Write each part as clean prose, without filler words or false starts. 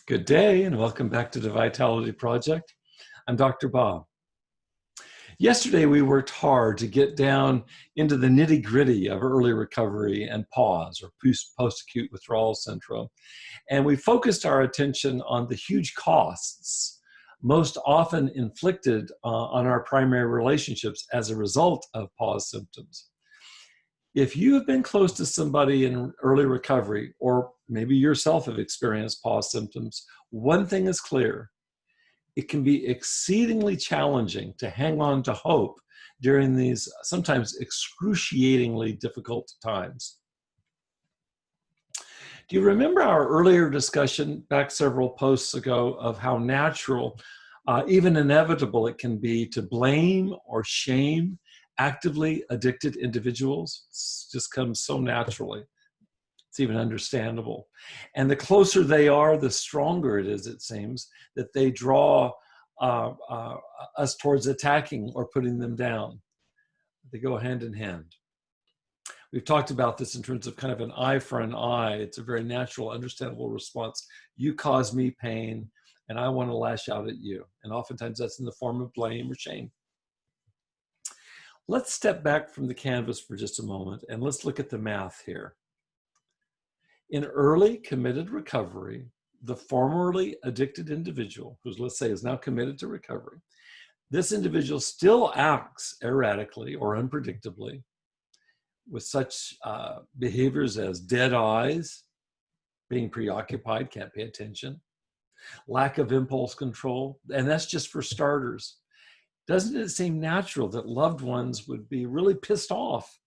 Good day and welcome back to the Vitality Project. I'm Dr. Bob. Yesterday we worked hard to get down into the nitty-gritty of early recovery and PAWS, or post-acute withdrawal syndrome. And we focused our attention on the huge costs most often inflicted on our primary relationships as a result of PAWS symptoms. If you have been close to somebody in early recovery, or maybe yourself have experienced PAWS symptoms, one thing is clear. It can be exceedingly challenging to hang on to hope during these sometimes excruciatingly difficult times. Do you remember our earlier discussion back several posts ago of how natural, even inevitable it can be to blame or shame actively addicted individuals? It just comes so naturally. It's even understandable. And the closer they are, the stronger it is, it seems, that they draw us towards attacking or putting them down. They go hand in hand. We've talked about this in terms of kind of an eye for an eye. It's a very natural, understandable response. You cause me pain, and I want to lash out at you. And oftentimes that's in the form of blame or shame. Let's step back from the canvas for just a moment and let's look at the math here. In early committed recovery, the formerly addicted individual, who let's say is now committed to recovery, this individual still acts erratically or unpredictably with such behaviors as dead eyes, being preoccupied, can't pay attention, lack of impulse control, and that's just for starters. Doesn't it seem natural that loved ones would be really pissed off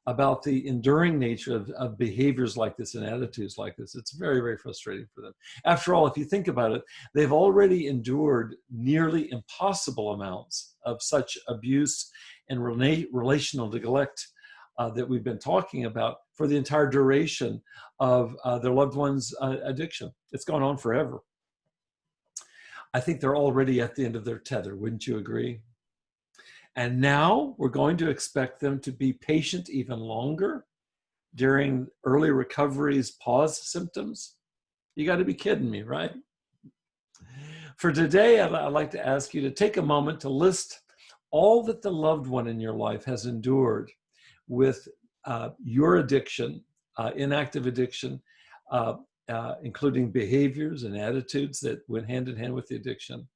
about the enduring nature of behaviors like this and attitudes like this? It's very, very frustrating for them. After all, if you think about it, they've already endured nearly impossible amounts of such abuse and relational neglect that we've been talking about for the entire duration of their loved one's addiction. It's gone on forever. I think they're already at the end of their tether, wouldn't you agree? And now we're going to expect them to be patient even longer during early recovery's PAWS symptoms? You got to be kidding me, right? For today, I'd like to ask you to take a moment to list all that the loved one in your life has endured with your addiction, inactive addiction, including behaviors and attitudes that went hand in hand with the addiction.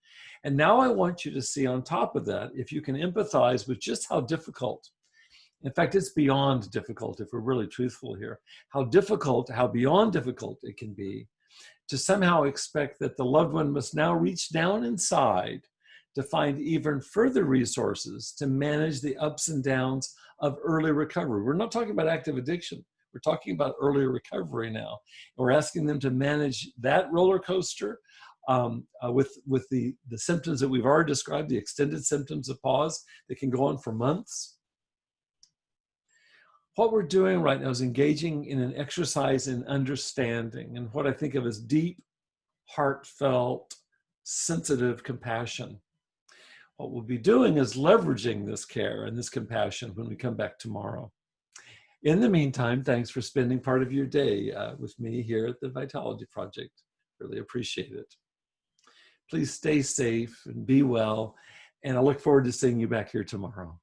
And now I want you to see on top of that, if you can empathize with just how difficult, in fact, it's beyond difficult if we're really truthful here, how beyond difficult it can be to somehow expect that the loved one must now reach down inside to find even further resources to manage the ups and downs of early recovery. We're not talking about active addiction. We're talking about early recovery now. We're asking them to manage that roller coaster with the symptoms that we've already described, the extended symptoms of PAWS that can go on for months. What we're doing right now is engaging in an exercise in understanding and what I think of as deep, heartfelt, sensitive compassion. What we'll be doing is leveraging this care and this compassion when we come back tomorrow. In the meantime, thanks for spending part of your day with me here at the Vitality Project. Really appreciate it. Please stay safe and be well, and I look forward to seeing you back here tomorrow.